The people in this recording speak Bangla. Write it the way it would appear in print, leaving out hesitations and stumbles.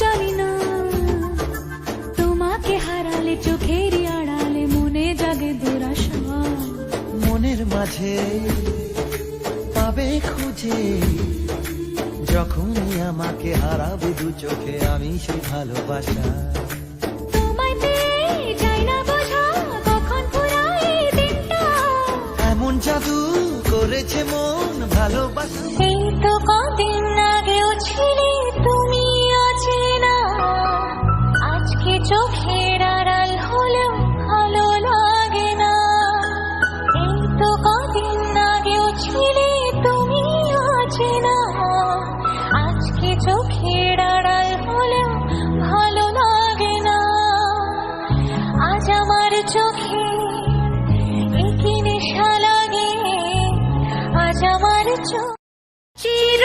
জানি না তোমাকে হারালে চোখের আড়ালে মনে জাগে দুরাশা। মনের মাঝে পাবে খুঁজে যখনই আমাকে হারাবে দু চোখে আমি সেই ভালোবাসা। তোমায় পেয়ে যাই না বোঝা কখন ফুরায় দিনটা। এমন জাদু করেছে মন ভালোবাসা। এই তো কদিন আগেও ছিলে তুমি অচেনা, আজকে চোখের আড়াল হলেও ভালো লাগে না। এই তো কদিন আগেও ছিলে তুমি অচেনা, আজকে চোখের আড়াল হলেও ভালো লাগে না। আজ আমার চোখে একই নেশা লাগে, আজ আমার চোখ চির